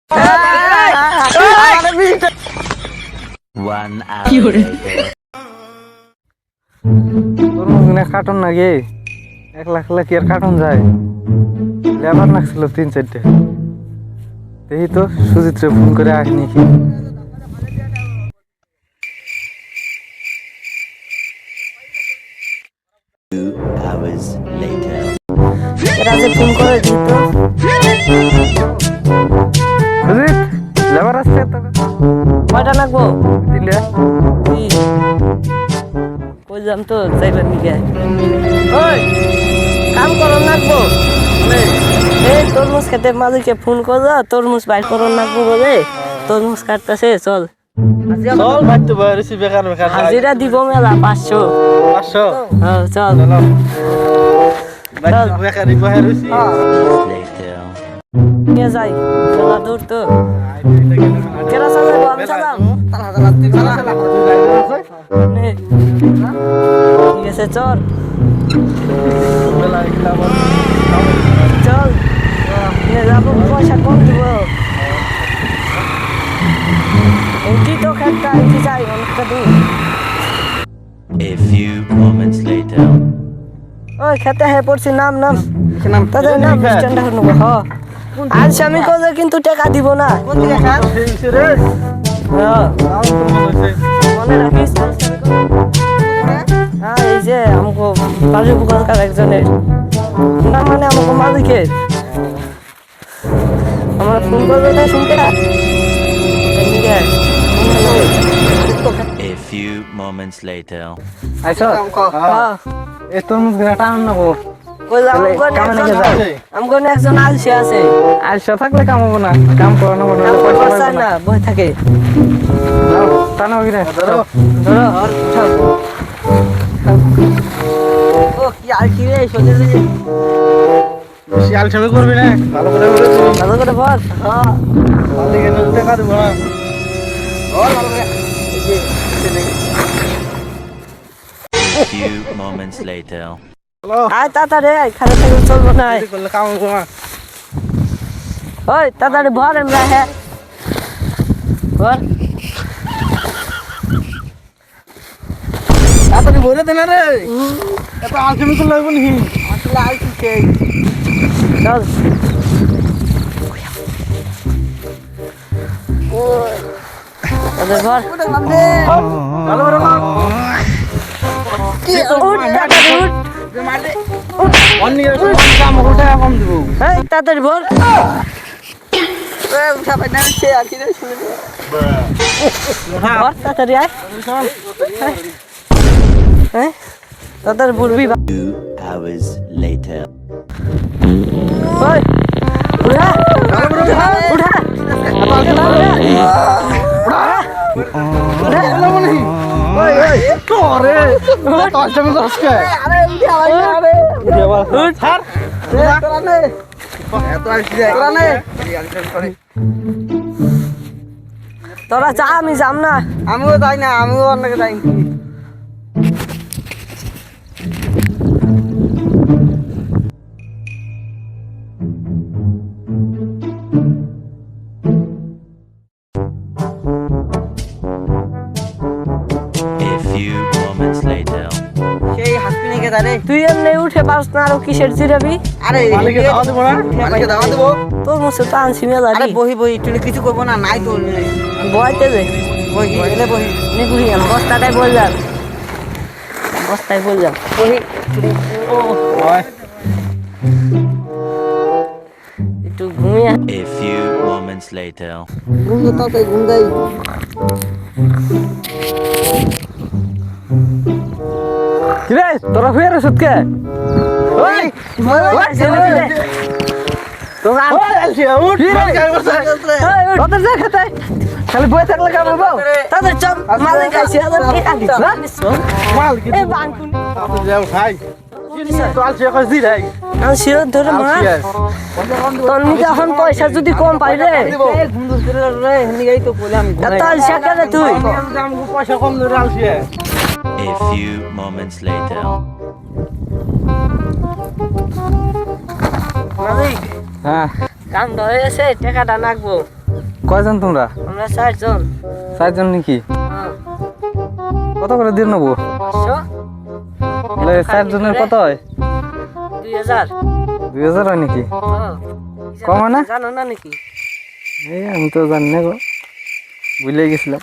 1 hour later. তোর মুখে cartoon নাকি একলা একলা কি আর কার্টুন যায় লেবার নাকছিল 3-4টে দেখি তো সুজিত্রে ফোন করে আসনি কি 2 hours later. এরা যে ফোন করে দিত সুজিত লেবার আসছে তো কয়টা লাগবো দিলে কইলাম তো যাইবার নিকে ওই কাম করন লাগবো এই তরমুজ খেতে মালিককে ফোন করো তরমুজ বাইর করন লাগবো বলে তরমুজ কাটতেছে চল চল ভাই তো বাইরেছি বেকার বেকার হাজিরা দিব মেলা 500 হ্যাঁ চল ভাই তো বেকারই বাইরেছি Later. নিয়ে যাই মেলা দূর তো কেরা চালাবো আমি চালাম নে। ঠিক আছে চল চল নিয়ে যাবো পয়সা কম দিব কি তো খেতে কি চাই অনেকটা দূর A few moments later. ওই খেতে হয়ে পড়ছি নাম তাদের নাম স্ট্যান্ড এখন নেবো হ আজ আমি করলে কিন্তু টাকা দিব না হ্যাঁ, মনে রাখিস হ্যাঁ এই যে আমাকে বাড়ির বুকালকার একজনের না মানে আমাকে মালিকের আমরা ফোন করবো না শুনতে A few moments later. আইছো এ তোর মুখ দিয়ে টান নেবো আমগো একজন আলসি আছে আইসা থাকলে কাম হবো না কাম করানো হবে না পয়সা পয়সা পাবো না না বই থাকে টানো কিরে ধরো উঠাও ও কি আর কি রে সোজা যে শিয়াল ছবি করবি না ভালো করে বলে তুই ভালো করে বল হ্যাঁ মালিক এনে টাকা দিব না ভালো করে A few moments later. আয় তাড়াতাড়ি আয় খালি থেকে চলবো না আয়। করলে কাম হবো না ওই তাড়াতাড়ি ভর আমরা হ্যাঁ ভর তাড়াতাড়ি ভরে দে না রে এত আলসেমি করলে হইব নাকি আসলে আলসি সেই চল তাদের ভর ভালো করে কর উঠ তাড়াতাড়ি উঠ অন্য কাম হবে টাকা কম দিব এই তাড়াতাড়ি ভর ভর তাড়াতাড়ি আয় হ্যাঁ তাড়াতাড়ি ভরবি 2 hours later. ওই উঠা উঠা তোরা চা আমি যাম না আমিও যাই না আমিও অন্যকে যাই A few moments later. সেই হাসপি নাকি তারে তুই এমনি উঠে পারস না আরো কিসের জিরাবি আরে মালিকে দাওয়া দেবো না মালিকে দাওয়া দেবো তোর মুছে তো আনছি মেলা আরে বহি বহি তুই কিছু করবো না নাই তো বইতে দে বহি এলে বহি নি বুঝি বস্তাটাই বললাম বস্তায় বললাম বহি একটু ঘুমিয়ে A few moments later. ঘুম তো তাই ঘুম দেই কিরে তোরা ফের সত্যি ওই তোরা তোদের যা খেতে খালি বই থাকলে কাম হবো তাদের চল মালিক আছে আবার কি কাটিস মাল কি এই বাঙ্কুনি যাও ভাই তো আলসি কই দি রে আমি শির ধরে মা তোর নিকে এখন পয়সা যদি কম পাই রে ঘুম দূর করে রে নিগাই তো বলে আমি এত আলসা করে তুই আমগো পয়সা কম ধরে আলসি A few moments later. মালিক হ্যাঁ কাম হয়েছে টাকাটা নাকবো কয়জন তোমরা? আমরা 4 জন। 4 জন নাকি? হ্যাঁ। কত করে দিয়ে নেবো? 500 তাহলে 4 জনের কত হয়? 2000। 2000 হয় নাকি? হ্যাঁ। কম হয় না? জানো না নাকি? এই আমি তো জানি না গো, ভুলে গেছিলাম।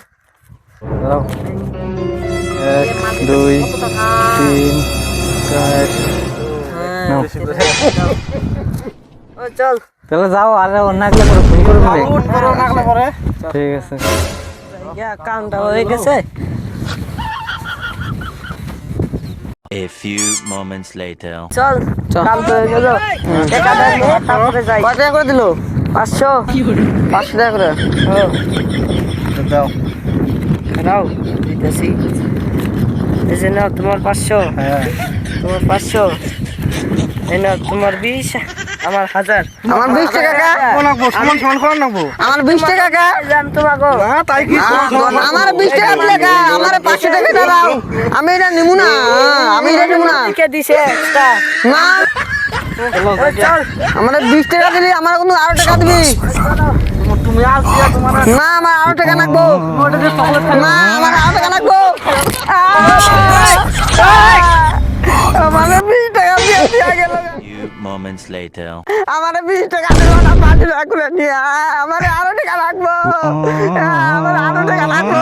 দাঁড়াও, 1 2 কত টাকা? 3 4 নাও। ও চল। তাহলে যাও, আর অন্য একলা করে ফোন করবে। করো নাকলে পরে ঠিক আছে। ইয়া কামটা হয়ে গেছে। A few moments later. চল কাম তো হয়ে গেল। টাকা দেন তারপরে যাই। কত টাকা করে দিল? 500। 500 টাকা করে। হ্যাঁ। দাও। দাও দিতেছি। এই যে নাও তোমার 500। হ্যাঁ, তোমার 500। এই নাও তোমার 20, আমার 1000। আমার 20 টাকা কা? সমান সমান করে নেবো। আমার 20 টাকা কা? জান তোমাকে তাই কি? আমার 20 টাকা দিলে কা? আমার 500 টাকা দাও। আমি এটা নিমু না, আমি এটা নিমু না। কে দিছে এক্সট্রা? না, চল। আমার 20 টাকা দিলি, আমার কোনো আরো টাকা দিবি। তুমি আসিয়া তোমার না, আমার আরো টাকা লাগবো। না, আমার আরো টাকা লাগবো। আমার 20 টাকা দিয়ে গেল। Few moments later. আমার 20 টাকা দিল না, 5 টাকা করে নিয়ে আমার আরো টাকা লাগবো। আমার আরো টাকা লাগবো।